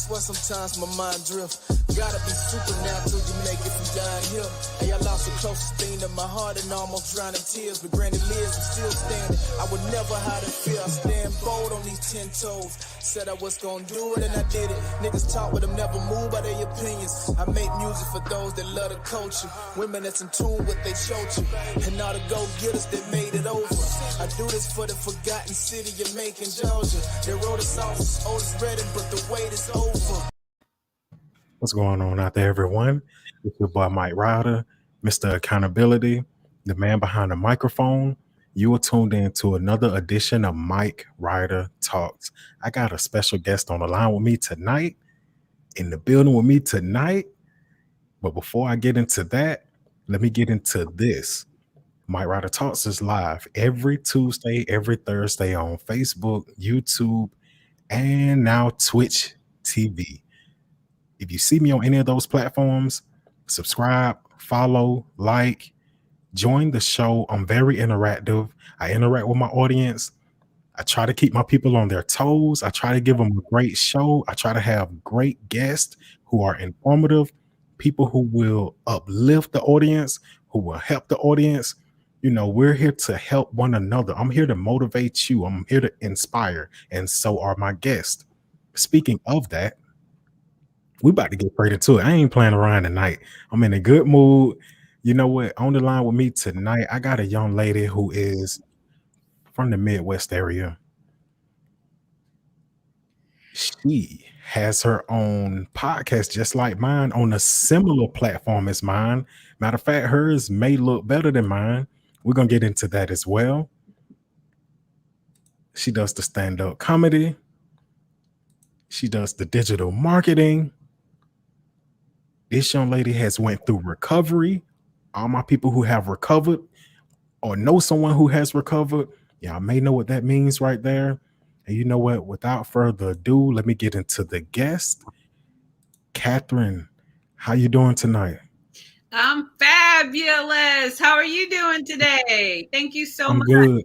swear sometimes my mind drift. Gotta be supernatural, you make it from down here. Hey, I lost the closest thing to my heart and almost drowned in tears. But granted lives, I'm still standing. I would never hide in fear. I stand bold on these 10 toes. Said I was gonna do it and I did it. Niggas talk but I'm never moved by their opinions. I make music for those that love the culture. Women that's in tune with they culture. And all the go-getters that made it over. I do this for the forgotten city of Macon, Georgia. They wrote us off as Otis Redding, but the wait is over. What's going on out there, everyone? It's your boy Mike Ryder, Mr. Accountability, the man behind the microphone. You are tuned in to another edition of Mike Ryder Talks. I got a special guest on the line with me tonight, in the building with me tonight. But before I get into that, let me get into this. Mike Ryder Talks is live every Tuesday, every Thursday on Facebook, YouTube, and now Twitch TV. If you see me on any of those platforms, subscribe, follow, like, join the show. I'm very interactive. I interact with my audience. I try to keep my people on their toes. I try to give them a great show. I try to have great guests who are informative, people who will uplift the audience, who will help the audience. You know, we're here to help one another. I'm here to motivate you. I'm here to inspire. And so are my guests. Speaking of that, we about to get straight into it. I ain't playing around tonight. I'm in a good mood. You know what? On the line with me tonight, I got a young lady who is from the Midwest area. She has her own podcast just like mine on a similar platform as mine. Matter of fact, hers may look better than mine. We're going to get into that as well. She does the stand-up comedy. She does the digital marketing. This young lady has went through recovery. All my people who have recovered or know someone who has recovered, y'all may know what that means right there. And you know what? Without further ado, let me get into the guest. Katherine, how you doing tonight? I'm fabulous. How are you doing today? Thank you so much. Good.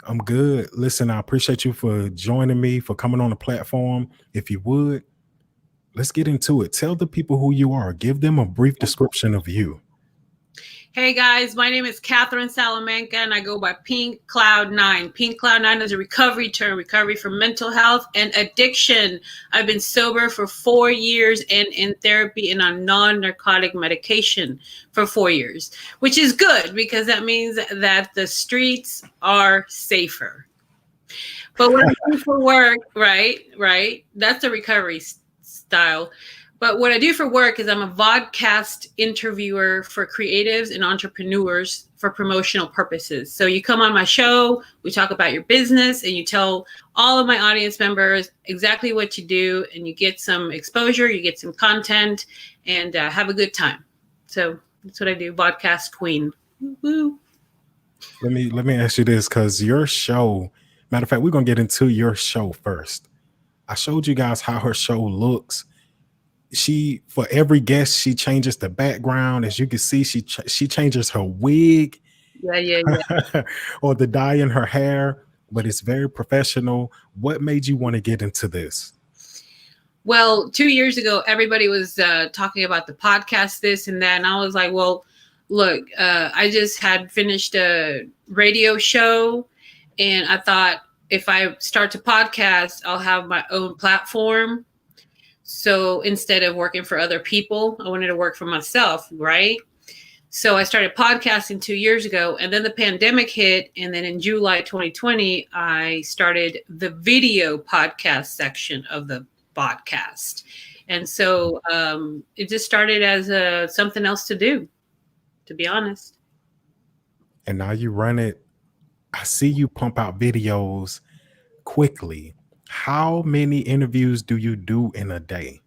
I'm good. Listen, I appreciate you for joining me, for coming on the platform. If you would, let's get into it. Tell the people who you are. Give them a brief description of you. Hey guys, my name is Katherine Salamanca and I go by Pink Cloud 9. Pink Cloud 9 is a recovery term, recovery from mental health and addiction. I've been sober for 4 years and in therapy and on non-narcotic medication for 4 years, which is good because that means that the streets are safer. But what I do for work, right, that's a recovery style. But what I do for work is I'm a Vodcast interviewer for creatives and entrepreneurs for promotional purposes. So you come on my show, we talk about your business, and you tell all of my audience members exactly what you do, and you get some exposure, you get some content, and have a good time. So that's what I do, Vodcast Queen. Woo-hoo. Let me ask you this, because your show, matter of fact, we're going to get into your show first. I showed you guys how her show looks. She, for every guest, she changes the background. As you can see, she changes her wig, or the dye in her hair. But it's very professional. What made you want to get into this? Well, 2 years ago, everybody was talking about the podcast, this and that, and I was like, well, look, I just had finished a radio show, and I thought if I start to podcast, I'll have my own platform. So instead of working for other people, I wanted to work for myself, right? So I started podcasting 2 years ago, and then the pandemic hit. And then in July 2020, I started the video podcast section of the podcast. And so it just started as something else to do, to be honest. And now you run it. I see you pump out videos quickly. How many interviews do you do in a day?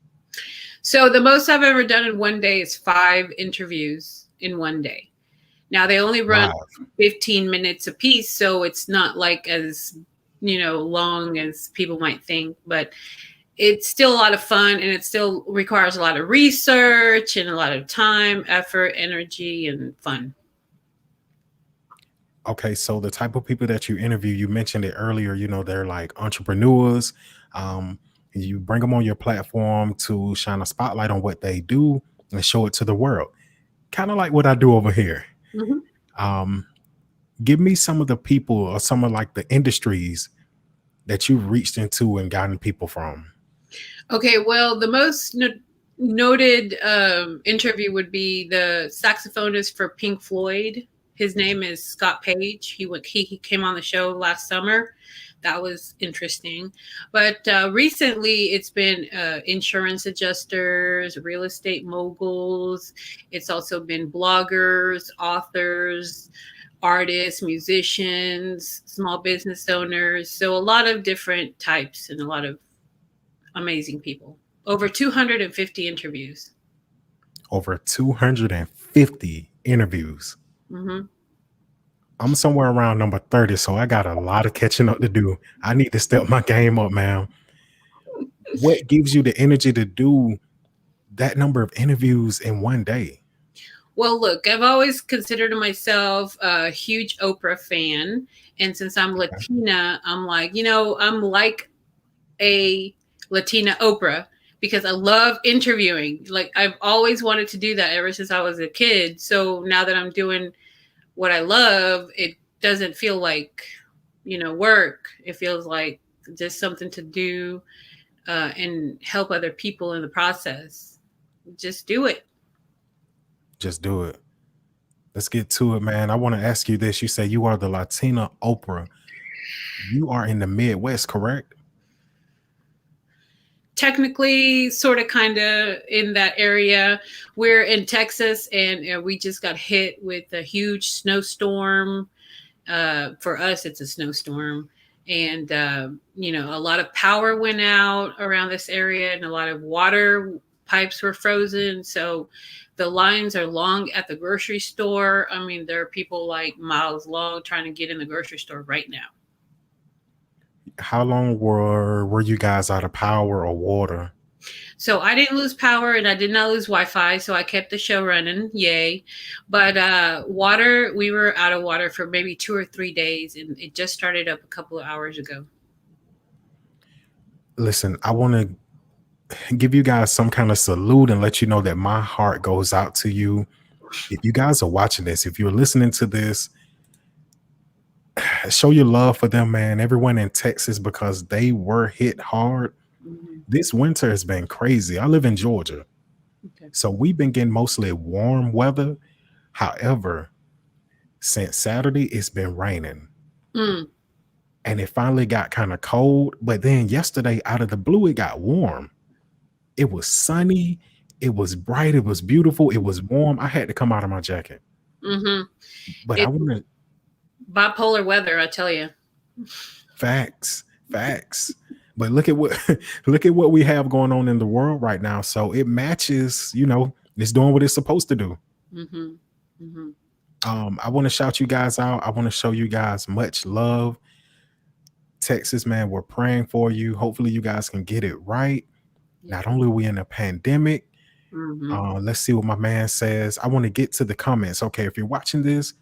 So the most I've ever done in one day is 5 interviews in one day. Now they only run 15 minutes a piece, so it's not like as, long as people might think, but it's still a lot of fun, and it still requires a lot of research and a lot of time, effort, energy, and fun. Okay, so the type of people that you interview, you mentioned it earlier, they're like entrepreneurs. You bring them on your platform to shine a spotlight on what they do and show it to the world. Kind of like what I do over here. Mhm. Um, Give me some of the people or some of like the industries that you've reached into and gotten people from. Okay, well, the most noted interview would be the saxophonist for Pink Floyd. His name is Scott Page. He came on the show last summer. That was interesting. But recently, it's been insurance adjusters, real estate moguls. It's also been bloggers, authors, artists, musicians, small business owners. So a lot of different types and a lot of amazing people. Over 250 interviews. Over 250 interviews. Hmm. I'm somewhere around number 30, so I got a lot of catching up to do. I need to step my game up, man. What gives you the energy to do that number of interviews in one day? Well, look, I've always considered myself a huge Oprah fan. And since I'm Okay. Latina, I'm like, I'm like a Latina Oprah because I love interviewing. Like, I've always wanted to do that ever since I was a kid. So now that I'm doing what I love, it doesn't feel like, work. It feels like just something to do and help other people in the process. Just do it. Just do it. Let's get to it, man. I want to ask you this. You say you are the Latina Oprah. You are in the Midwest, correct? Technically, sort of, kind of in that area. We're in Texas, and we just got hit with a huge snowstorm. For us, it's a snowstorm. And, a lot of power went out around this area, and a lot of water pipes were frozen. So the lines are long at the grocery store. I mean, there are people like miles long trying to get in the grocery store right now. How long were you guys out of power or water? So I didn't lose power and I did not lose Wi-Fi, so I kept the show running. Yay. But water, we were out of water for maybe 2 or 3 days, and it just started up a couple of hours ago. Listen, I want to give you guys some kind of salute and let you know that my heart goes out to you. If you guys are watching this, if you're listening to this, show your love for them, man. Everyone in Texas, because they were hit hard. Mhm. This winter has been crazy. I live in Georgia, Okay. so we've been getting mostly warm weather. However, since Saturday, it's been raining. Mm. And it finally got kind of cold. But then yesterday, out of the blue, it got warm. It was sunny. It was bright. It was beautiful. It was warm. I had to come out of my jacket. Hmm. But I It's want to bipolar weather, I tell you. facts. But look at what look at what we have going on in the world right now. So it matches, it's doing what it's supposed to do. Hmm. Hmm. I want to shout you guys out. I want to show you guys much love. Texas, man, we're praying for you. Hopefully you guys can get it right. Not only are we in a pandemic, Hmm. let's see what my man says. I want to get to the comments. Okay, if you're watching this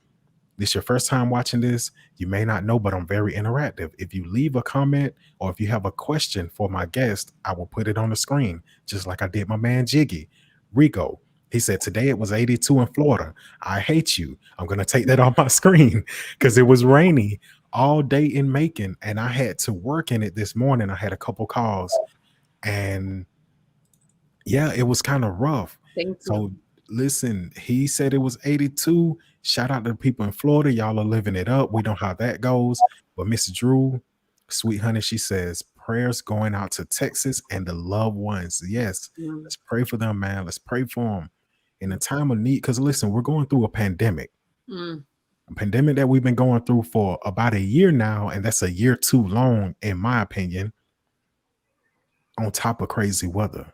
your first time watching this, you may not know, but I'm very interactive. If you leave a comment or if you have a question for my guest, I will put it on the screen, just like I did my man Jiggy. Rico, he said, today it was 82 in Florida. I hate you. I'm going to take that off my screen because it was rainy all day in Macon, and I had to work in it this morning. I had a couple calls, and yeah, it was kind of rough. Thank you. So listen, he said it was 82. Shout out to the people in Florida. Y'all are living it up. We know how that goes. But Miss Drew, sweet honey, she says prayers going out to Texas and the loved ones. Yes, Mm. let's pray for them, man. Let's pray for them in a time of need. Because listen, we're going through a pandemic. Mm. A pandemic that we've been going through for about a year now, and that's a year too long, in my opinion, on top of crazy weather.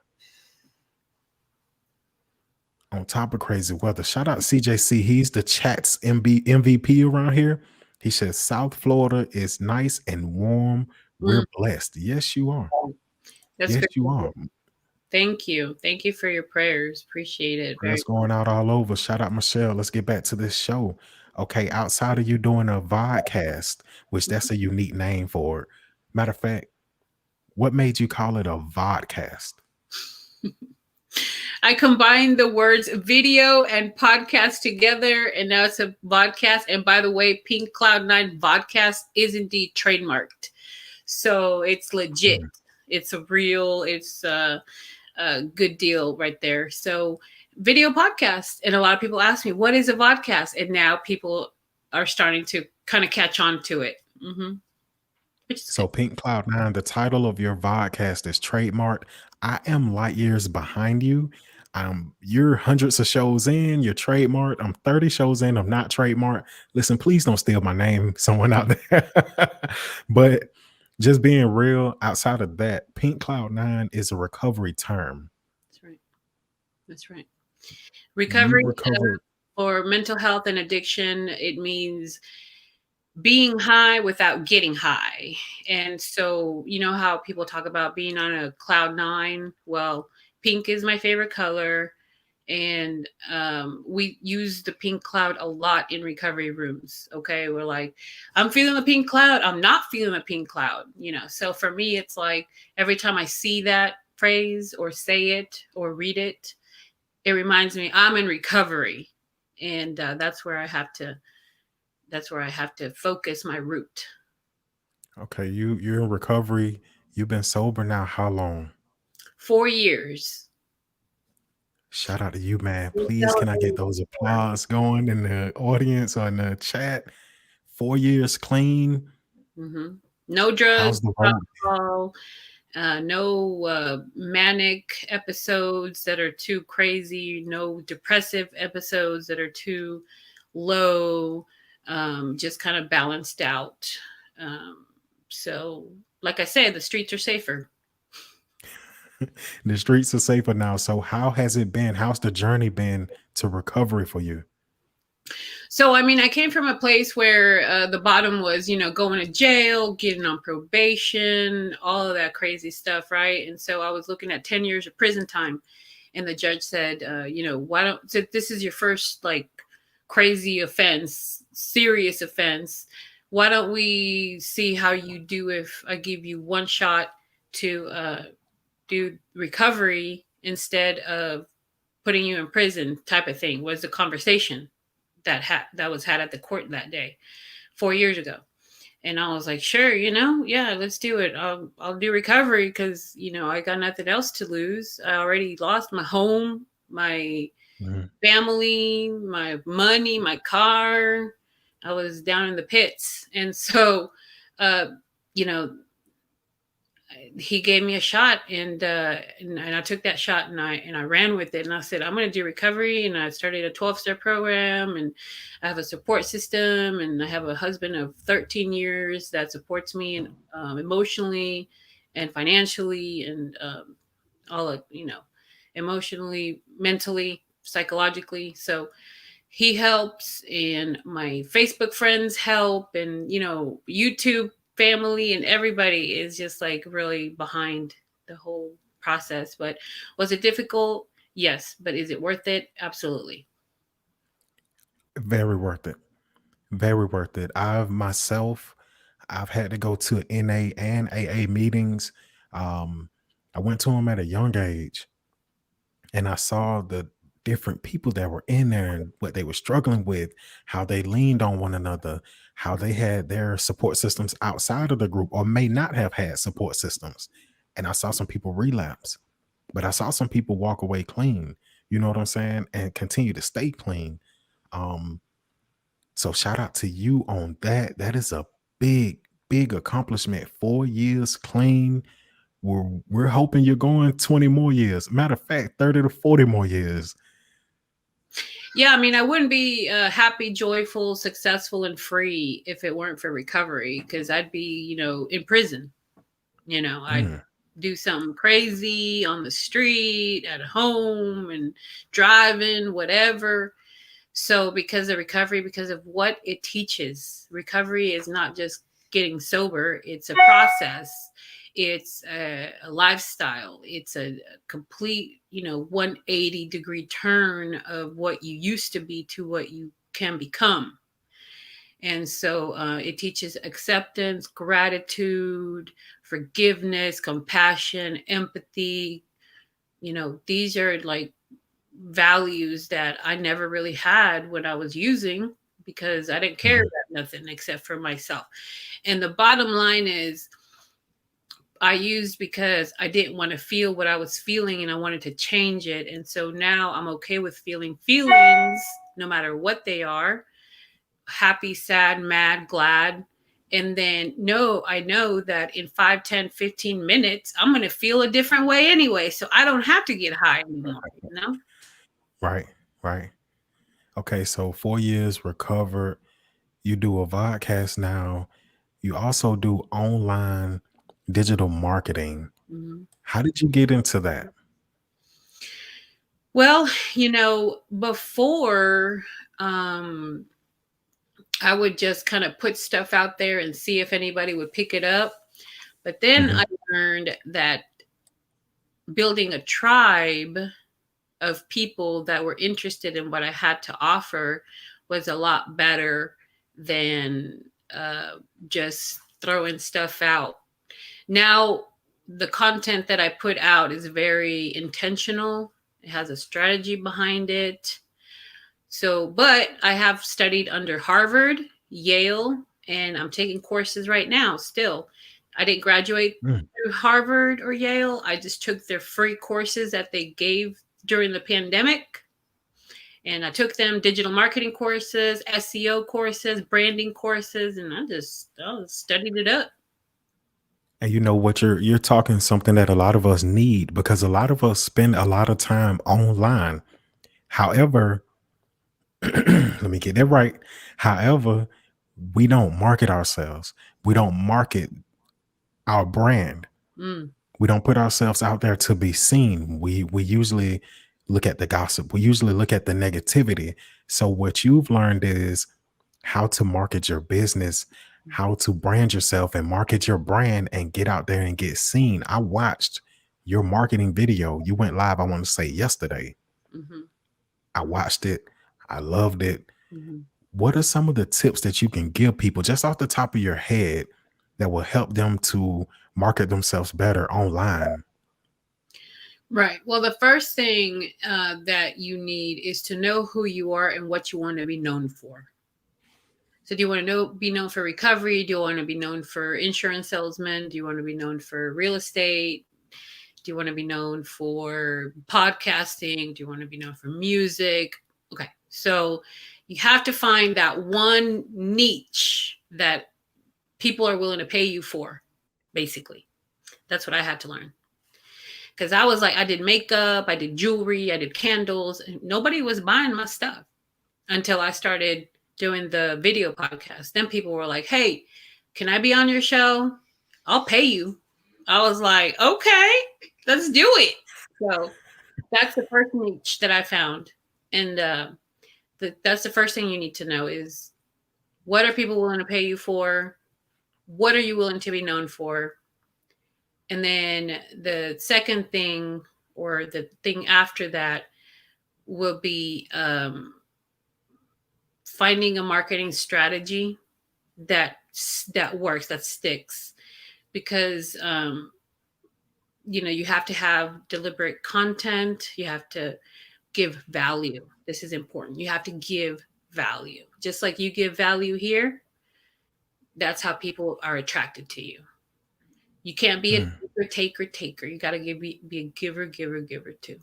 Shout out CJC. He's the chat's MVP around here. He says South Florida is nice and warm. Mm. We're blessed. Yes, you are. That's Yes, great. you are. Thank you. Thank you for your prayers. Appreciate it. Very. Prayers going out all over. Shout out Michelle. Let's get back to this show. Okay, outside of you doing a vodcast, which that's a unique name for it. Matter of fact, What made you call it a vodcast? I combined the words video and podcast together, and now it's a vodcast. And by the way, Pink Cloud 9 vodcast is indeed trademarked. So it's legit. Mm. It's a good deal right there. So video podcast. And a lot of people ask me, what is a vodcast? And now people are starting to kind of catch on to it. Which is So good. Pink Cloud 9, the title of your vodcast is trademarked. I am light years behind you. You're hundreds of shows in, you're trademarked. I'm 30 shows in, I'm not trademarked. Listen, please don't steal my name, someone out there. But just being real, outside of that, Pink Cloud 9 is a recovery term. That's right. That's right. You Recovery recover. for mental health and addiction, it means being high without getting high. And so, you know how people talk about being on a cloud 9? Well, pink is my favorite color. And we use the pink cloud a lot in recovery rooms. Okay. We're like, I'm feeling the pink cloud. I'm not feeling the pink cloud. So for me, it's like every time I see that phrase or say it or read it, it reminds me I'm in recovery. And that's where I have to focus my root. Okay, you're in recovery. You've been sober now how long? 4 years. Shout out to you, man. We Please, can I get celebrated those 4. applause going in the audience or in the chat? 4 years clean. No drugs, How's the no road? alcohol, no manic episodes that are too crazy, no depressive episodes that are too low, just kind of balanced out. So, like I said, the streets are safer. The streets are safer now. So how has it been? How's the journey been to recovery for you? So, I mean, I came from a place where the bottom was, going to jail, getting on probation, all of that crazy stuff, right? And so I was looking at 10 years of prison time. And the judge said, why don't, so this is your first like crazy offense, serious offense. Why don't we see how you do if I give you one shot to do recovery instead of putting you in prison type of thing, was the conversation that was had at the court that day 4 years ago. And I was like, sure, yeah, let's do it. I'll do recovery because, I got nothing else to lose. I already lost my home, my family, my money, my car. I was down in the pits. And so, you know, he gave me a shot and I took that shot and I ran with it. And I said, I'm going to do recovery. And I started a 12-step program and I have a support system and I have a husband of 13 years that supports me emotionally and financially and all of, emotionally, mentally, psychologically. So he helps and my Facebook friends help and, YouTube family and everybody is just like really behind the whole process. But was it difficult? Yes. But is it worth it? Absolutely. Very worth it. Very worth it. I've had to go to NA and AA meetings. I went to them at a young age and I saw the different people that were in there and what they were struggling with, how they leaned on one another, how they had their support systems outside of the group or may not have had support systems. And I saw some people relapse, but I saw some people walk away clean, you know what I'm saying, and continue to stay clean. So shout out to you on that. That is a big, big accomplishment. 4 years clean. We're hoping you're going 20 more years. Matter of fact, 30 to 40 more years. Yeah, I mean, I wouldn't be happy, joyful, successful, and free if it weren't for recovery, because I'd be, in prison. I'd do something crazy on the street, at home, and driving, whatever. So because of recovery, because of what it teaches, recovery is not just getting sober. It's a process. It's a lifestyle. It's a complete, 180-degree turn of what you used to be to what you can become. And so it teaches acceptance, gratitude, forgiveness, compassion, empathy. These are like values that I never really had when I was using, because I didn't care Mhm. about nothing except for myself. And the bottom line is, I used because I didn't want to feel what I was feeling and I wanted to change it. And so now I'm okay with feeling feelings, no matter what they are: happy, sad, mad, glad. And then I know that in 5, 10, 15 minutes, I'm going to feel a different way anyway. So I don't have to get high anymore. Right, right. Okay, so 4 years recovered. You do a vodcast now. You also do online digital marketing. Mhm. How did you get into that? Well, before, I would just kind of put stuff out there and see if anybody would pick it up. But then I Mhm. learned that building a tribe of people that were interested in what I had to offer was a lot better than just throwing stuff out. Now, the content that I put out is very intentional. It has a strategy behind it. So, but I have studied under Harvard, Yale, and I'm taking courses right now still. I didn't graduate Mm. through Harvard or Yale. I just took their free courses that they gave during the pandemic. And I took them: digital marketing courses, SEO courses, branding courses, and I studied it up. And you know what, you're talking something that a lot of us need, because a lot of us spend a lot of time online. However, let me get that right. However, we don't market ourselves. We don't market our brand. Mm, We don't put ourselves out there to be seen. We usually look at the gossip. We usually look at the negativity. So what you've learned is how to market your business, how to brand yourself and market your brand and get out there and get seen. I watched your marketing video. You went live, I want to say yesterday. mhm, I watched it. I loved it. mhm. What are some of the tips that you can give people just off the top of your head that will help them to market themselves better online? Right. Well, the first thing that you need is to know who you are and what you want to be known for. So, do you want to be known for recovery? Do you want to be known for insurance salesman? Do you want to be known for real estate? Do you want to be known for podcasting? Do you want to be known for music? Okay. So, you have to find that one niche that people are willing to pay you for, basically. That's what I had to learn. Because I was like, I did makeup, I did jewelry, I did candles. And nobody was buying my stuff until I started doing the video podcast. Then people were like, hey, can I be on your show? I'll pay you. I was like, okay, let's do it. So that's the first niche that I found. And that's the first thing you need to know is, what are people willing to pay you for? What are you willing to be known for? And then the second thing, or the thing after that, will be finding a marketing strategy that works, that sticks. Because you have to have deliberate content. You have to give value. This is important. You have to give value. Just like you give value here, that's how people are attracted to you. You can't be a Mm. taker. You got to be a giver too.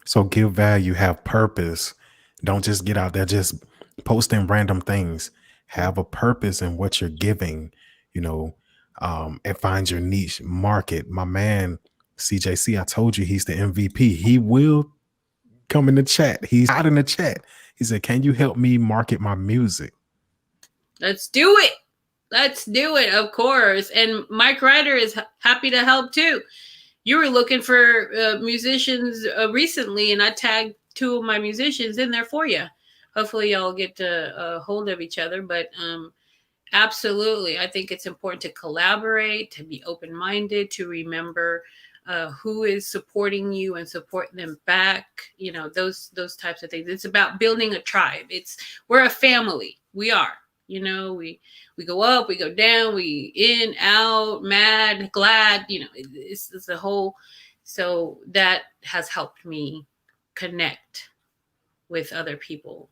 So give value, have purpose. Don't just get out there just posting random things. Have a purpose in what you're giving, you know, and find your niche market. My man, CJC, I told you he's the MVP. He will come in the chat. He's out in the chat. He said, can you help me market my music? Let's do it. Let's do it, of course. And Mike Ryder is happy to help too. You were looking for musicians recently, and I tagged 2 of my musicians in there for you. Hopefully, y'all get to hold of each other. But absolutely, I think it's important to collaborate, to be open-minded, to remember who is supporting you and support them back. Those types of things. It's about building a tribe. We're a family. we are. You know, we go up, we go down, we in, out, mad, glad. You know, it's a whole. So that has helped me connect with other people.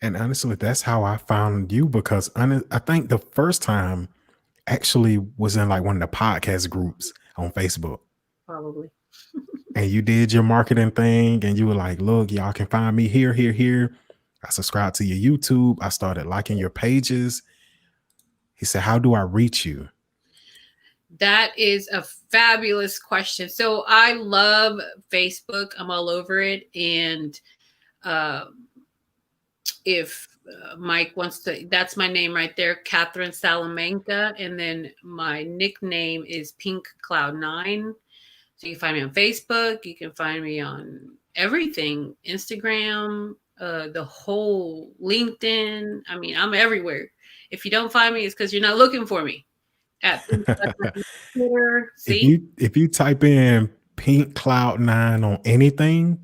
And honestly, that's how I found you because I think the first time actually was in like one of the podcast groups on Facebook. Probably. And you did your marketing thing and you were like, look, y'all can find me here, here, here. I subscribed to your YouTube. I started liking your pages. He said, how do I reach you? That is a fabulous question. So I love Facebook. I'm all over it. And if Mike wants to, that's my name right there, Katherine Salamanca. And then my nickname is Pink Cloud 9. So you can find me on Facebook. You can find me on everything, Instagram, the whole LinkedIn. I mean, I'm everywhere. If you don't find me, it's because you're not looking for me. At Twitter, see? If you type in Pink Cloud 9 on anything,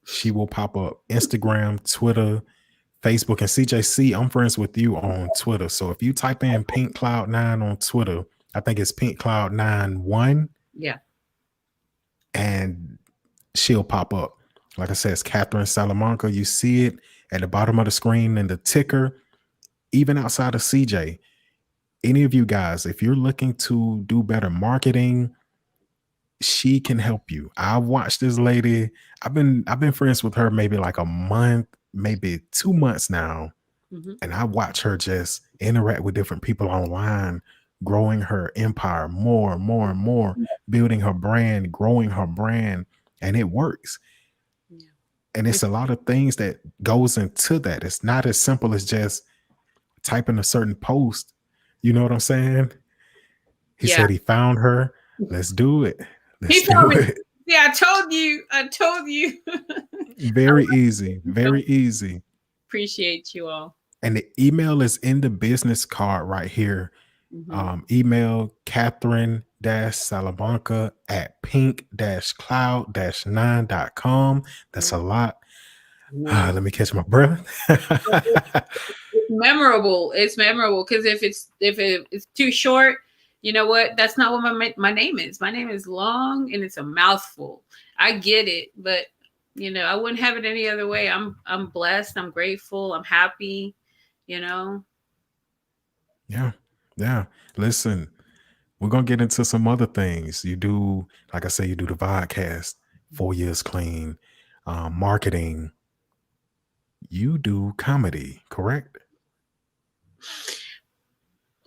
she will pop up. Instagram, Twitter, Facebook, and CJC. I'm friends with you on Twitter. So if you type in Pink Cloud 9 on Twitter, I think it's Pink Cloud 9-1. Yeah. And she'll pop up. Like I said, it's Katherine Salamanca. You see it at the bottom of the screen in the ticker. Even outside of CJ, any of you guys, if you're looking to do better marketing, she can help you. I've watched this lady. I've been friends with her maybe like a month, maybe 2 months now. Mm-hmm. And I watch her just interact with different people online, growing her empire more and more and more, building her brand, growing her brand, and it works. Yeah. And it's a lot of things that goes into that. It's not as simple as just typing a certain post. You know what I'm saying? He said he found her. Let's do it. Let's do it. Yeah, I told you. Very easy. Very easy. Appreciate you all. And the email is in the business card right here. Mm-hmm. Email Katherine-Salamanca at pink-cloud-9.com. That's a lot. Let me catch my breath. It's memorable. It's memorable because if it's too short, you know what? That's not what my name is. My name is long and it's a mouthful. I get it, but you know, I wouldn't have it any other way. I'm blessed. I'm grateful. I'm happy. You know. Yeah. Listen, we're gonna get into some other things. You do, like I say, you do the Vodcast, 4 years clean, marketing. You do comedy, correct?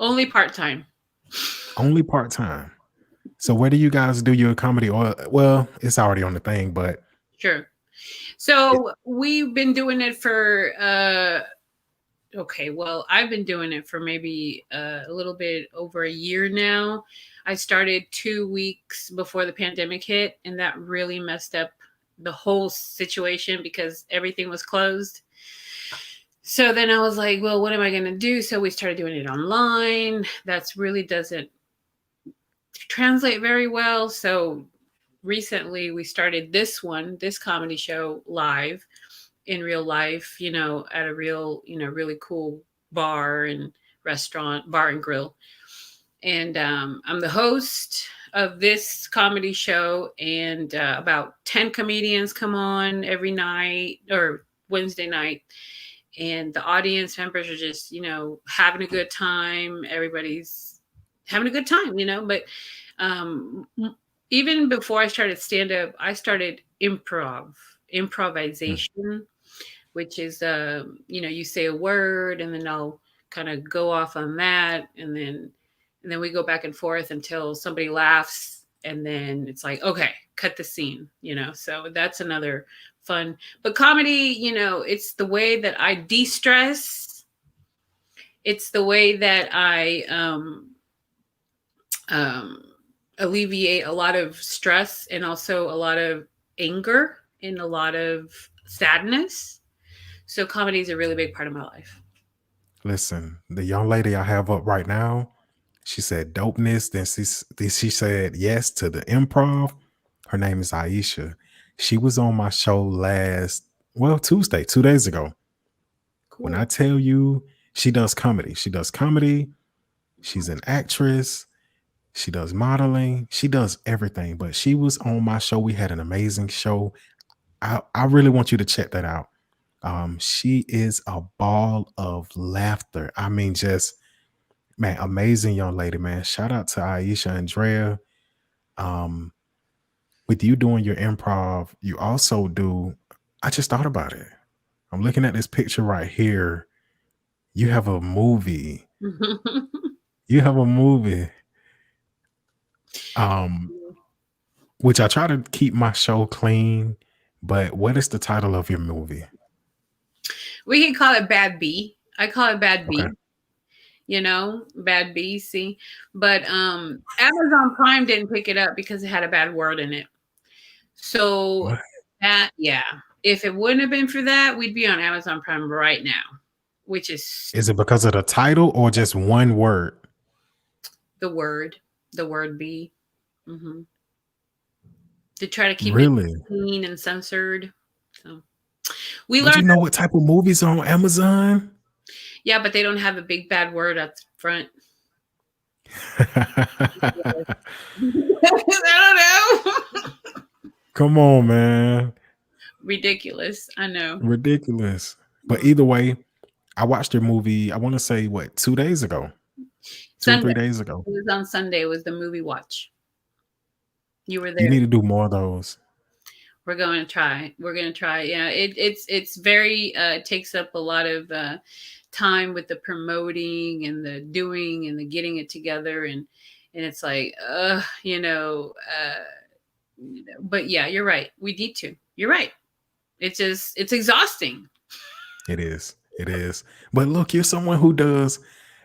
Only part-time. Only part-time. So where do you guys do your comedy? Or well, it's already on the thing, but sure. So we've been doing it for okay, well, I've been doing it for maybe a little bit over a year now. I started 2 weeks before the pandemic hit, and that really messed up the whole situation because everything was closed. So then I was like, well, what am I going to do? So we started doing it online. That's really doesn't translate very well. So recently we started this comedy show live in real life, you know, at a real, you know, really cool bar and grill. And I'm the host of this comedy show, and about 10 comedians come on every night or Wednesday night. And the audience members are just, you know, having a good time. Everybody's having a good time, you know, but even before I started stand-up, I started improvisation, which is, you know, you say a word and then I'll kind of go off on that. And then we go back and forth until somebody laughs. And then it's like, okay, cut the scene, you know? So that's another fun, but comedy, you know, it's the way that I de-stress. It's the way that I, alleviate a lot of stress and also a lot of anger and a lot of sadness. So comedy is a really big part of my life. Listen, the young lady I have up right now, she said dopeness. Then she said yes to the improv. Her name is Aisha. She was on my show Tuesday, 2 days ago. When Cool. I tell you she does comedy, she does comedy, she's an actress, she does modeling, she does everything. But she was on my show. We had an amazing show. I really want you to check that out. She is a ball of laughter. I mean, just man, amazing young lady, man. Shout out to Aisha Andrea. Um, with you doing your improv, you also do. I just thought about it. I'm looking at this picture right here. You have a movie. You have a movie. Um, which I try to keep my show clean. But what is the title of your movie? We can call it Bad B. I call it Bad Okay. B. You know, Bad B. See, but Amazon Prime didn't pick it up because it had a bad word in it. So What that, yeah, if it wouldn't have been for that, we'd be on Amazon Prime right now, which is is it because of the title or just one word? the word B. Hmm. To try to keep it Really? clean and censored. So we But you learned, know what type of movies are on Amazon? yeah, but they don't have a big bad word up front. I don't know. Come on, man. Ridiculous. I know. Ridiculous. But Mm. either way, I watched your movie, I want to say what, 2 days ago? 2 or 3 Sunday. days ago. It was on Sunday. It was the movie watch. You were You there. need to do more of those. We're going to try. We're going to try. Yeah, it's very it takes up a lot of time with the promoting and the doing and the getting it together and it's like but yeah, you're right. We need to. You're right. It's exhausting. It is. It is. But look, you're someone who does.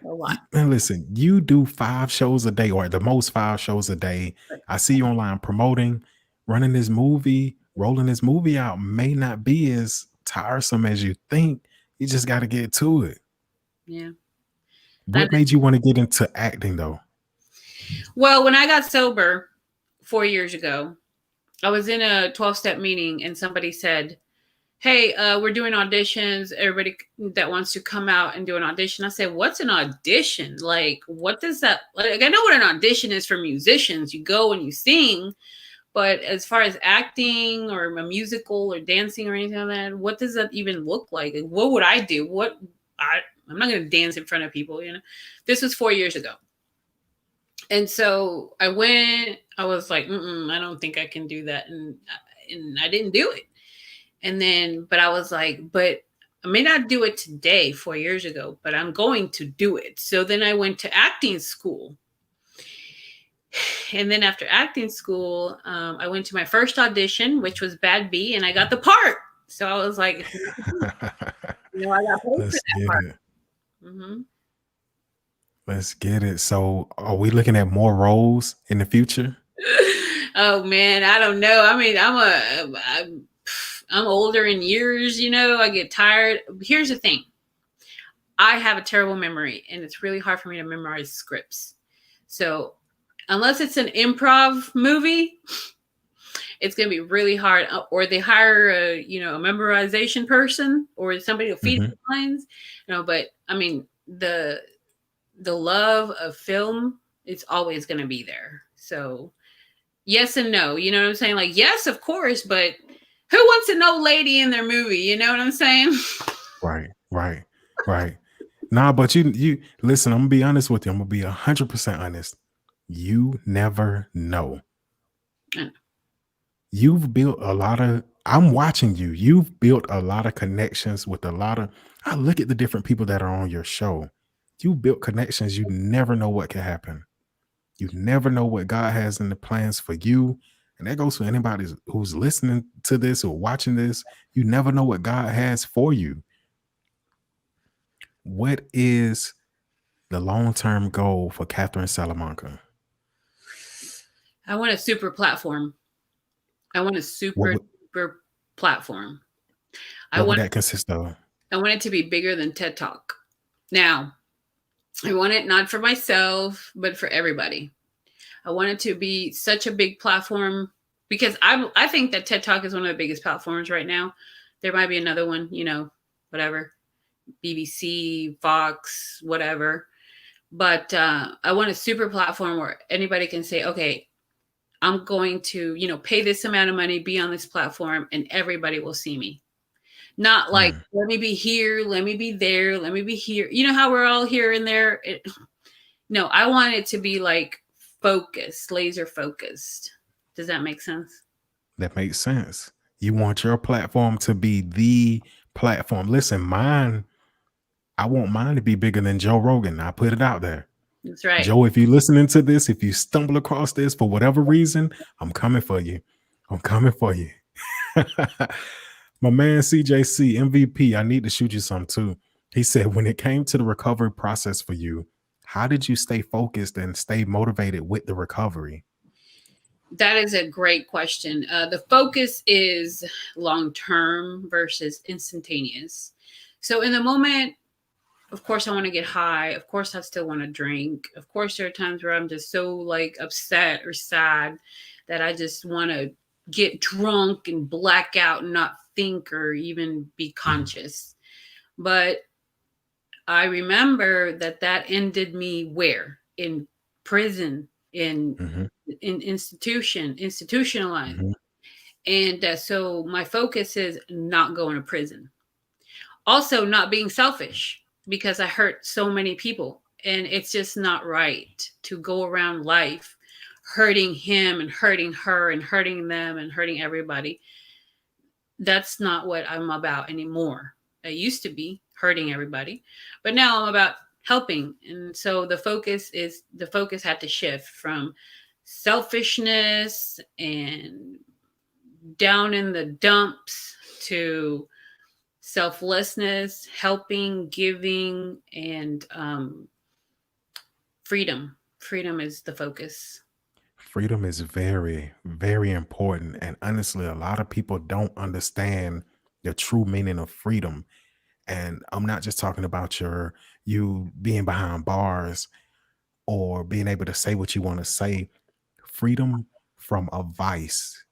A lot. And listen, you do 5 shows a day, or at the most 5 shows a day. I see you online promoting, running this movie, rolling this movie out may not be as tiresome as you think. You just got to get to it. Yeah. What made you want to get into acting, though? Well, when I got sober 4 years ago, I was in a 12-step meeting and somebody said, hey, we're doing auditions. Everybody that wants to come out and do an audition. I said, what's an audition? Like, what does that, like, I know what an audition is for musicians. You go and you sing, but as far as acting or a musical or dancing or anything like that, what does that even look like? Like, what would I do? I'm not going to dance in front of people, you know? This was 4 years ago. And so I went, I was like, I don't think I can do that. And I didn't do it. And then, but I was like, but I may not do it today, 4 years ago, but I'm going to do it. So then I went to acting school. And then after acting school, I went to my first audition, which was Bad B, and I got the part. So I was like, I got paid for that part. Mm-hmm. Let's get it. So, are we looking at more roles in the future? Oh man, I don't know. I mean, I'm older in years. I get tired. Here's the thing: I have a terrible memory, and it's really hard for me to memorize scripts. So, unless it's an improv movie, it's going to be really hard. Or they hire a memorization person or somebody to feed the lines. But I mean the love of film, it's always going to be there. So yes and no, you know what I'm saying? Like, yes, of course, but who wants an old lady in their movie? You know what I'm saying? Right. Nah, but you listen, I'm gonna be honest with you. I'm gonna be 100% honest. You never know. You've built a lot of, I'm watching you. You've built a lot of connections with I look at the different people that are on your show. You built connections. You never know what can happen. You never know what God has in the plans for you. And that goes for anybody who's listening to this or watching this. You never know what God has for you. What is the long-term goal for Katherine Salamanca? I want a super platform. I want a super platform. What would that consist of? I want it to be bigger than TED Talk. Now, I want it not for myself, but for everybody. I want it to be such a big platform because I think that TED Talk is one of the biggest platforms right now. There might be another one, whatever. BBC, Fox, whatever. But I want a super platform where anybody can say, okay, I'm going to, pay this amount of money, be on this platform, and everybody will see me. Not like, let me be here, let me be there, let me be here. You know how we're all here and there? No, I want it to be like focused, laser focused. Does that make sense? That makes sense. You want your platform to be the platform. Listen, I want mine to be bigger than Joe Rogan. I put it out there. That's right. Joe, if you're listening to this, if you stumble across this for whatever reason, I'm coming for you. I'm coming for you. My man CJC, MVP, I need to shoot you some too. He said, when it came to the recovery process for you, how did you stay focused and stay motivated with the recovery? That is a great question. The focus is long-term versus instantaneous. So in the moment, of course, I want to get high. Of course, I still want to drink. Of course, there are times where I'm just so like upset or sad that I just want to get drunk and black out and not think or even be conscious. But I remember that ended me where? In prison, in institutionalized. And so my focus is not going to prison. Also, not being selfish, because I hurt so many people, and it's just not right to go around life hurting him and hurting her and hurting them and hurting everybody. That's not what I'm about anymore. I used to be hurting everybody, but now I'm about helping. And so the focus had to shift from selfishness and down in the dumps to selflessness, helping, giving, and freedom. Freedom is the focus. Freedom is very, very important. And honestly, a lot of people don't understand the true meaning of freedom. And I'm not just talking about you being behind bars or being able to say what you want to say. Freedom from a vice.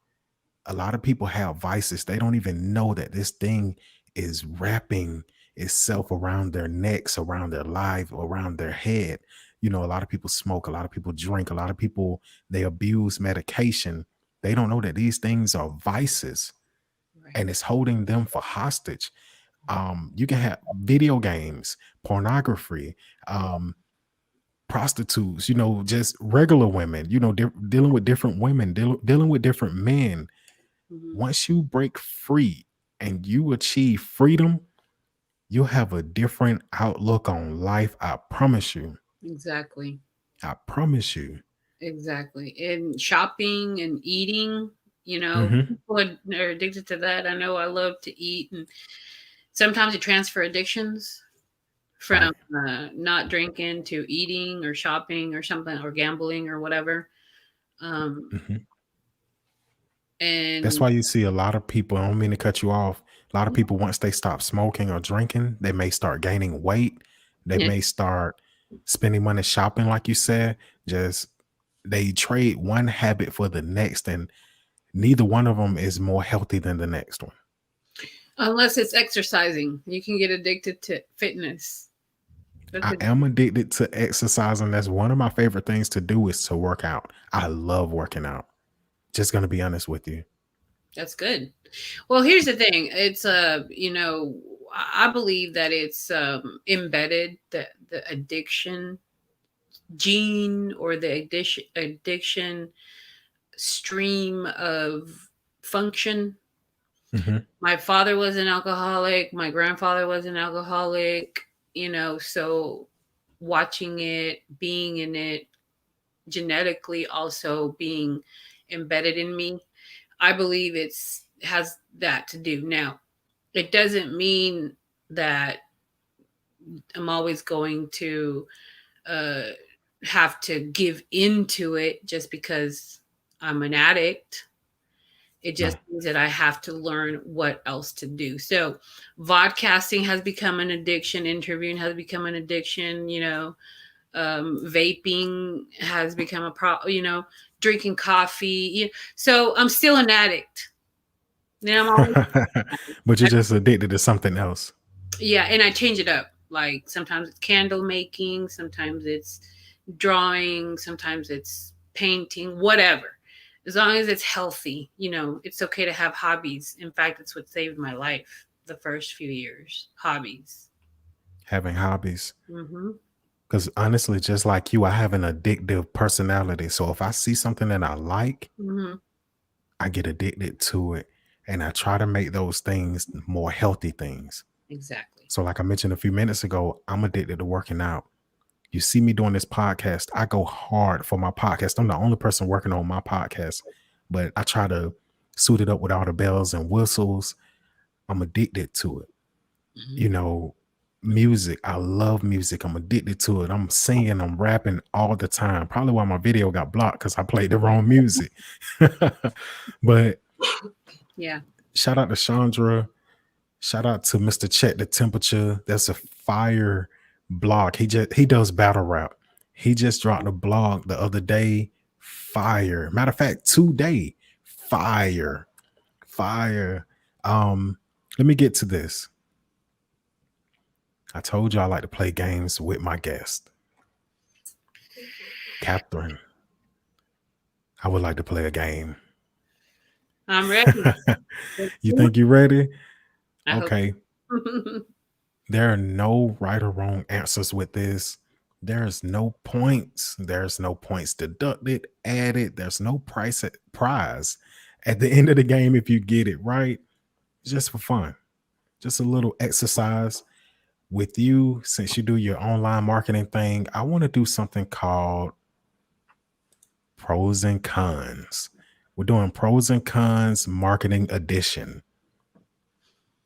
A lot of people have vices. They don't even know that this thing is wrapping itself around their necks, around their life, around their head. A lot of people smoke, a lot of people drink, a lot of people, they abuse medication. They don't know that these things are vices, right, and it's holding them for hostage. You can have video games, pornography, prostitutes, just regular women, dealing with different women, dealing with different men. Once you break free and you achieve freedom, you'll have a different outlook on life. I promise you. Exactly. I promise you. Exactly. And shopping and eating, people are addicted to that. I know I love to eat, and sometimes you transfer addictions from not drinking to eating or shopping or something, or gambling or whatever. And that's why you see a lot of people, I don't mean to cut you off, a lot of people, once they stop smoking or drinking, they may start gaining weight. They may start spending money shopping, like you said. Just they trade one habit for the next, and neither one of them is more healthy than the next one. Unless it's exercising. You can get addicted to fitness. I am addicted to exercising. That's one of my favorite things to do, is to work out. I love working out. Just going to be honest with you. That's good. Well, here's the thing. It's, I believe that it's embedded, the addiction gene, or the addiction stream of function. My father was an alcoholic. My grandfather was an alcoholic, so watching it, being in it, genetically also being embedded in me, I believe has that to do. Now, it doesn't mean that I'm always going to have to give into it just because I'm an addict. It just means that I have to learn what else to do. So vodcasting has become an addiction. Interviewing has become an addiction. Vaping has become a problem. Drinking coffee. So I'm still an addict. But you're just addicted to something else. Yeah, and I change it up. Like sometimes it's candle making, sometimes it's drawing, sometimes it's painting, whatever. As long as it's healthy, it's okay to have hobbies. In fact, it's what saved my life the first few years. Hobbies. Having hobbies. Mm-hmm. Because honestly, just like you, I have an addictive personality. So if I see something that I like, Mm-hmm. I get addicted to it. And I try to make those things more healthy things. Exactly. So like I mentioned a few minutes ago, I'm addicted to working out. You see me doing this podcast, I go hard for my podcast. I'm the only person working on my podcast, but I try to suit it up with all the bells and whistles. I'm addicted to it. Mm-hmm. Music. I love music. I'm addicted to it. I'm singing, I'm rapping all the time. Probably why my video got blocked because I played the wrong music. But Yeah. shout out to Chandra. Shout out to Mr. Check the Temperature. That's a fire blog. He does battle rap. He just dropped a blog the other day. Fire. Matter of fact, today. Fire. Fire. Let me get to this. I told you I like to play games with my guest. Katherine, I would like to play a game. I'm ready. You think you're ready? I hope. Okay. There are no right or wrong answers with this. There's no points. There's no points deducted, added. There's no prize at the end of the game if you get it right. Just for fun. Just a little exercise with you. Since you do your online marketing thing, I want to do something called pros and cons. We're doing pros and cons marketing edition.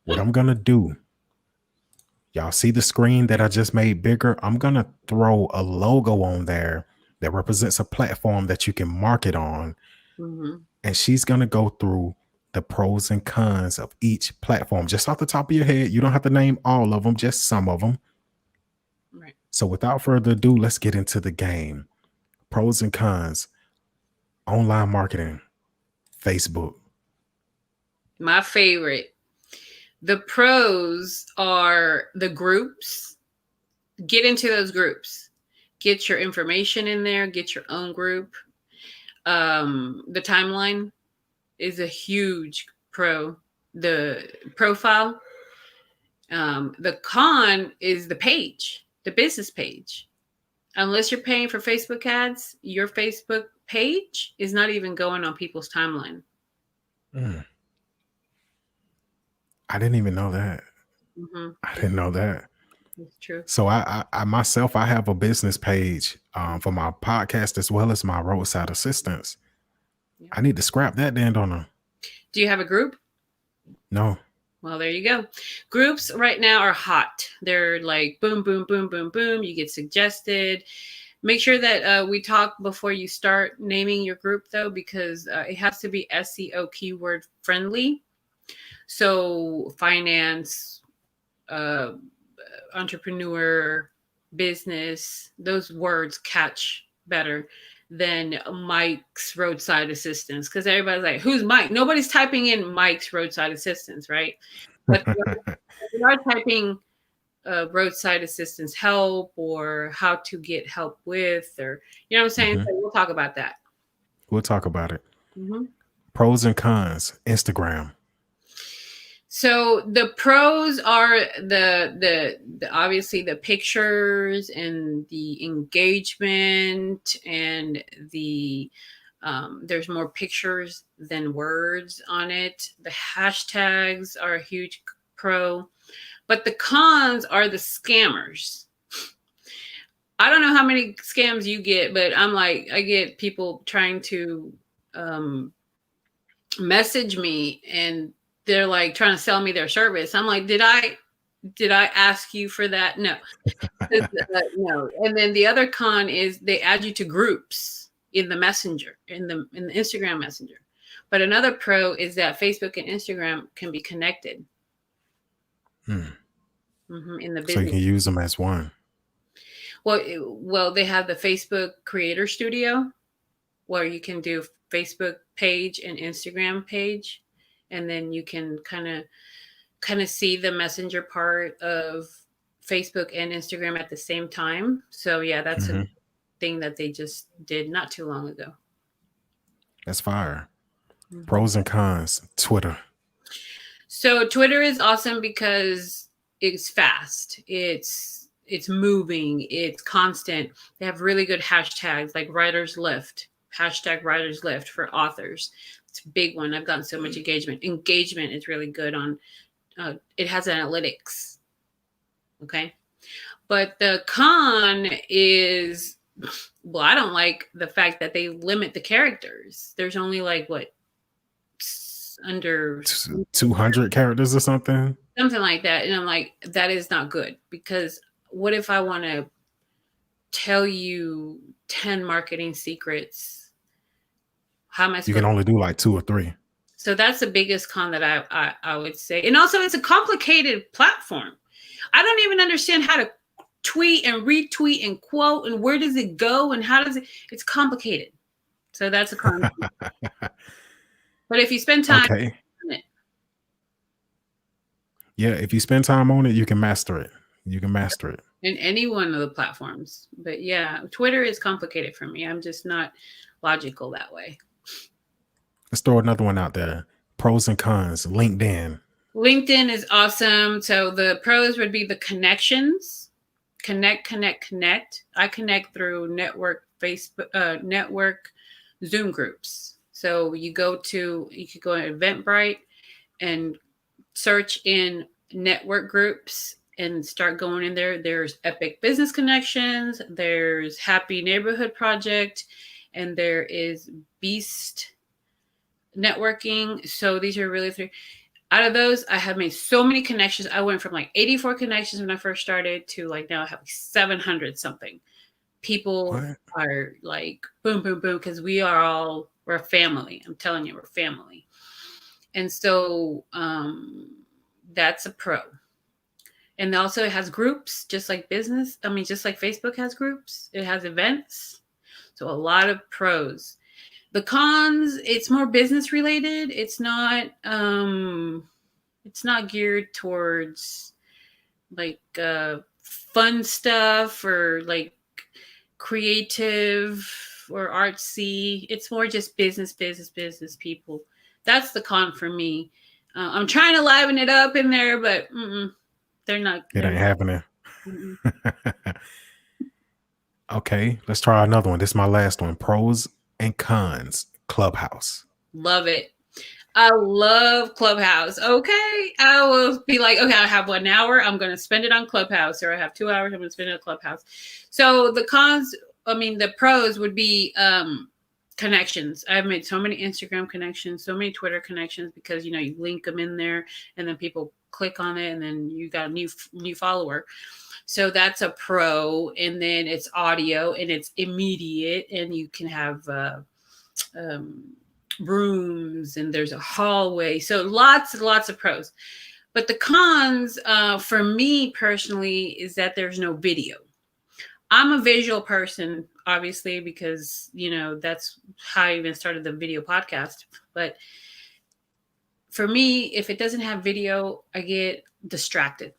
What I'm going to do, y'all see the screen that I just made bigger? I'm going to throw a logo on there that represents a platform that you can market on. Mm-hmm. And she's going to go through the pros and cons of each platform just off the top of your head. You don't have to name all of them, just some of them. Right. So without further ado, let's get into the game. Pros and cons, online marketing, Facebook. My favorite. The pros are the groups. Get into those groups. Get your information in there. Get your own group. The timeline is a huge pro. The profile. The con is the page, the business page. Unless you're paying for Facebook ads, your Facebook page is not even going on people's timeline. I didn't even know that. Mm-hmm. I didn't know that. That's true. So I myself, I have a business page for my podcast as well as my roadside assistance. Yeah. I need to scrap that then, don't I? Do you have a group? No. Well, there you go. Groups right now are hot. They're like boom, boom, boom, boom, boom. You get suggested. Make sure that we talk before you start naming your group, though, because it has to be SEO keyword friendly. So finance, entrepreneur, business, those words catch better than Mike's roadside assistance, because everybody's like, who's Mike? Nobody's typing in Mike's roadside assistance, right? But we are typing roadside assistance help or how to get help with, or you know what I'm saying? So we'll talk about that. We'll talk about it. Mm-hmm. Pros and cons, Instagram. So the pros are the obviously the pictures and the engagement and the there's more pictures than words on it. The hashtags are a huge pro, but the cons are the scammers. I don't know how many scams you get, but I get people trying to message me and they're like trying to sell me their service. I'm like, did I ask you for that? No. No. And then the other con is they add you to groups in the messenger, in the Instagram messenger. But another pro is that Facebook and Instagram can be connected. In the business. So you can use them as one. Well, they have the Facebook Creator Studio where you can do Facebook page and Instagram page. And then you can kind of kind of see the messenger part of Facebook and Instagram at the same time. So yeah, that's a thing that they just did not too long ago. That's fire. Pros and cons. Twitter. So Twitter is awesome because it's fast. It's moving. It's constant. They have really good hashtags like Writer's Lift. Hashtag Writer's Lift for authors. It's a big one. I've gotten so much engagement. Engagement is really good on. It has analytics. Okay. But the con is, well, I don't like the fact that they limit the characters. There's only like what? Under 200 characters or something like that. And I'm like, that is not good, because what if I want to tell you 10 marketing secrets? How am I supposed? You can only do like 2 or 3. So that's the biggest con that I would say. And also, it's a complicated platform. I don't even understand how to tweet and retweet and quote, and where does it go, and how does it's complicated. So that's a con. But if you spend time on it. Yeah, if you spend time on it, you can master it. You can master it. In any one of the platforms. But yeah, Twitter is complicated for me. I'm just not logical that way. Let's throw another one out there. Pros and cons. LinkedIn. LinkedIn is awesome. So the pros would be the connections. Connect. I connect through network Facebook, network Zoom groups. So you could go to Eventbrite and search in network groups and start going in there. There's Epic Business Connections, there's Happy Neighborhood Project, and there is Beast Networking. So these are really 3. Out of those, I have made so many connections. I went from like 84 connections when I first started to like now I have like 700 something. People are like boom, boom, boom, because we're a family. I'm telling you, we're family. And so that's a pro. And also it has groups, just like business. I mean, just like Facebook has groups. It has events. So a lot of pros. The cons, it's more business related. It's not geared towards like fun stuff or like creative or artsy. It's more just business people. That's the con for me. I'm trying to liven it up in there, but they're not. It ain't happening. Okay, let's try another one. This is my last one. Pros and cons. Clubhouse. Love it. I love Clubhouse. Okay. I will be like, okay, I have 1 hour. I'm going to spend it on Clubhouse, or I have 2 hours. I'm going to spend it on Clubhouse. So the cons, the pros would be connections. I've made so many Instagram connections, so many Twitter connections, because, you link them in there and then people click on it and then you got a new follower. So that's a pro. And then it's audio and it's immediate, and you can have rooms and there's a hallway. So lots and lots of pros. But the cons for me personally is that there's no video. I'm a visual person, obviously, because, that's how I even started the video podcast. But for me, if it doesn't have video, I get distracted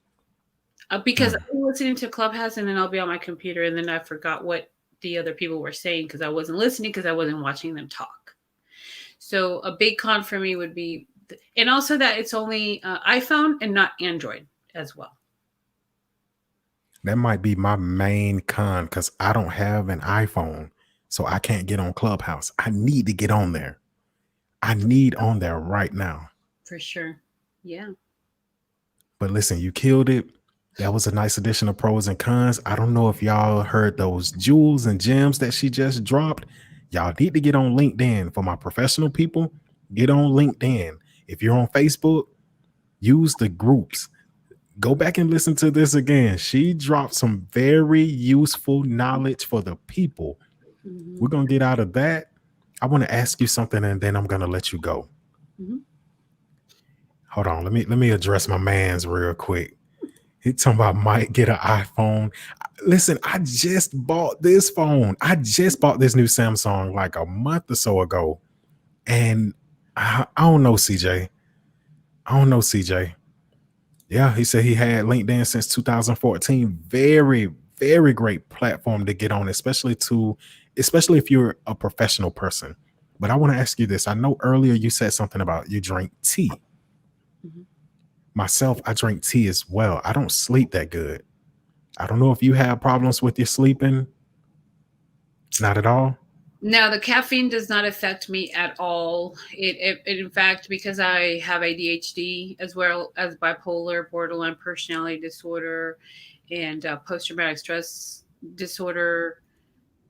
because I'm listening to Clubhouse and then I'll be on my computer and then I forgot what the other people were saying because I wasn't listening, because I wasn't watching them talk. So a big con for me would be, and also that it's only iPhone and not Android as well. That might be my main con, because I don't have an iPhone, so I can't get on Clubhouse. I need to get on there. I need on there right now. For sure. Yeah. But listen, you killed it. That was a nice addition of pros and cons. I don't know if y'all heard those jewels and gems that she just dropped. Y'all need to get on LinkedIn. For my professional people, get on LinkedIn. If you're on Facebook, use the groups. Go back and listen to this again. She dropped some very useful knowledge for the people. Mm-hmm. We're going to get out of that. I want to ask you something, and then I'm going to let you go. Mm-hmm. Hold on. Let me address my mans real quick. He talking about might get an iPhone. Listen, I just bought this phone. I just bought this new Samsung like a month or so ago. And I don't know, CJ. Yeah, he said he had LinkedIn since 2014. Very, very great platform to get on, especially if you're a professional person. But I want to ask you this. I know earlier you said something about you drink tea. Mhm. Myself, I drink tea as well. I don't sleep that good. I don't know if you have problems with your sleeping. Not at all. No, the caffeine does not affect me at all. It in fact, because I have ADHD as well as bipolar, borderline personality disorder, and post traumatic stress disorder,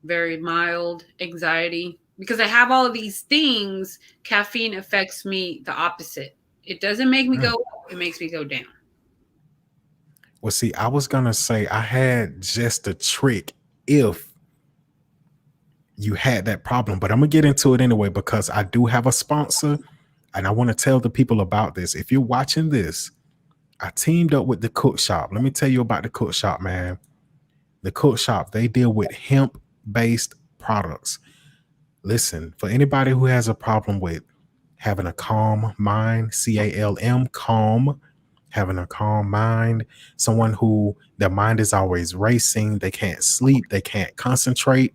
very mild anxiety. Because I have all of these things, caffeine affects me the opposite. It doesn't make me go Mm. up, it makes me go down. Well, see, I was gonna say I had just a trick if you had that problem, but I'm gonna get into it anyway because I do have a sponsor and I want to tell the people about this. If you're watching this, I teamed up with the Cook Shop. Let me tell you about the Cook Shop, man. The Cook Shop, they deal with hemp based products. Listen, for anybody who has a problem with having a calm mind, CALM, calm, having a calm mind, someone who their mind is always racing, they can't sleep, they can't concentrate,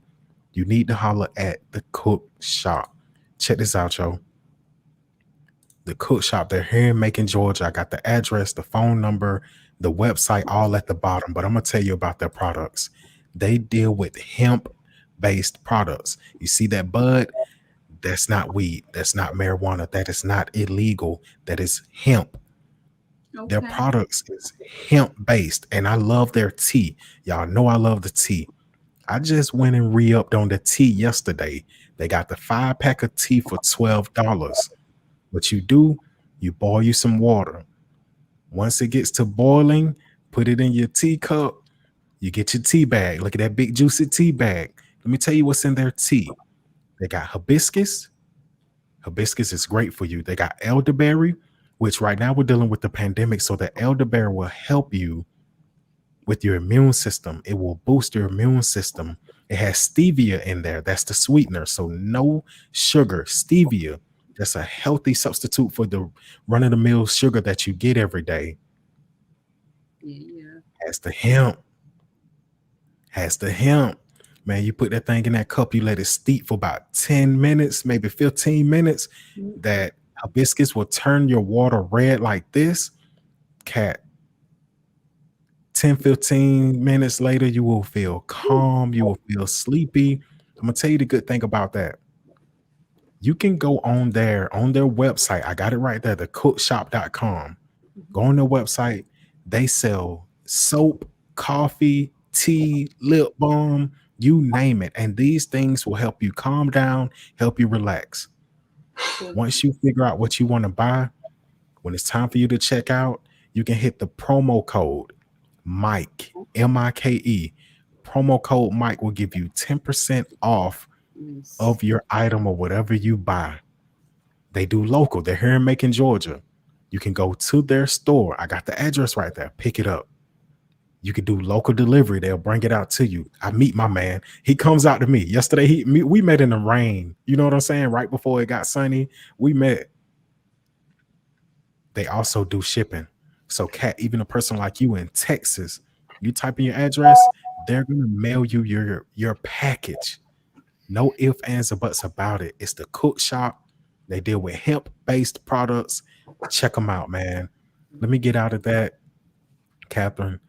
you need to holler at the Cook Shop. Check this out, yo. The Cook Shop, they're here in Macon, Georgia. I got the address, the phone number, the website, all at the bottom. But I'm gonna tell you about their products. They deal with hemp-based products. You see that bud? That's not weed. That's not marijuana. That is not illegal. That is hemp. Their Okay. products is hemp-based, and I love their tea. Y'all know I love the tea. I just went and re-upped on the tea yesterday. They got the 5 pack of tea for $12. What you do, you boil you some water. Once it gets to boiling, put it in your teacup. You get your tea bag. Look at that big juicy tea bag. Let me tell you what's in their tea. They got hibiscus. Hibiscus is great for you. They got elderberry, which right now we're dealing with the pandemic. So the elderberry will help you with your immune system. It will boost your immune system. It has stevia in there. That's the sweetener. So no sugar, stevia. That's a healthy substitute for the run of the mill sugar that you get every day. Yeah. Has the hemp. Has the hemp. Man, you put that thing in that cup, you let it steep for about 10 minutes, maybe 15 minutes. That hibiscus will turn your water red like this. Cat, 10, 15 minutes later, you will feel calm. You will feel sleepy. I'm going to tell you the good thing about that. You can go on their website. I got it right there, thecookshop.com. Go on their website. They sell soap, coffee, tea, lip balm, you name it. And these things will help you calm down, help you relax. Once you figure out what you want to buy, when it's time for you to check out, you can hit the promo code Mike, Mike. Promo code Mike will give you 10% off Nice. of your item or whatever you buy. They do local. They're here in Macon, Georgia. You can go to their store. I got the address right there. Pick it up. You can do local delivery. They'll bring it out to you. I meet my man. He comes out to me. Yesterday, we met in the rain. You know what I'm saying? Right before it got sunny, we met. They also do shipping. So, Kat, even a person like you in Texas, you type in your address, they're gonna mail you your package. No ifs, ands, or buts about it. It's the Cook Shop. They deal with hemp-based products. Check them out, man. Let me get out of that, Catherine.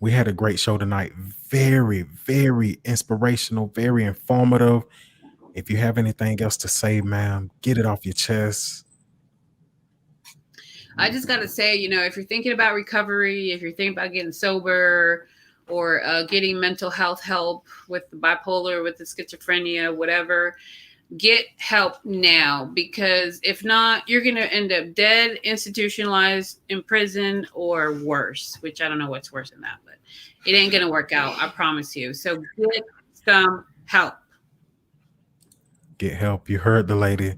We had a great show tonight. Very, very inspirational, very informative. If you have anything else to say, ma'am, get it off your chest. I just got to say, if you're thinking about recovery, if you're thinking about getting sober or getting mental health help with the bipolar, with the schizophrenia, whatever, get help now, because if not, you're going to end up dead, institutionalized, in prison, or worse, which I don't know what's worse than that, but it ain't going to work out. I promise you. So get some help. Get help. You heard the lady.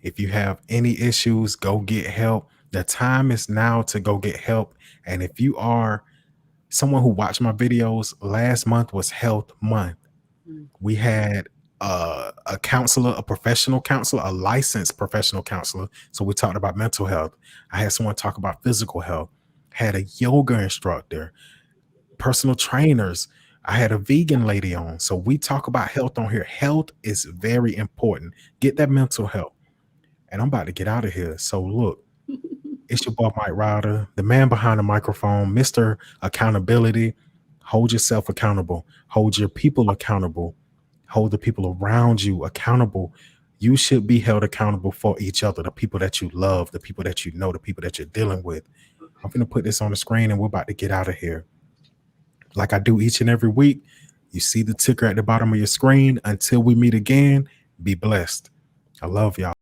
If you have any issues, go get help. The time is now to go get help. And if you are someone who watched my videos, last month was Health Month. We had a counselor, a professional counselor, a licensed professional counselor. So we talked about mental health. I had someone talk about physical health. had a yoga instructor, personal trainers. I had a vegan lady on. So we talk about health on here. Health is very important. Get that mental health. And I'm about to get out of here. So look, it's your boy Mike Ryder, the man behind the microphone, Mr. Accountability. Hold yourself accountable. Hold your people accountable. Hold the people around you accountable. You should be held accountable for each other, the people that you love, the people that you know, the people that you're dealing with. I'm going to put this on the screen and we're about to get out of here. Like I do each and every week, you see the ticker at the bottom of your screen. Until we meet again, be blessed. I love y'all.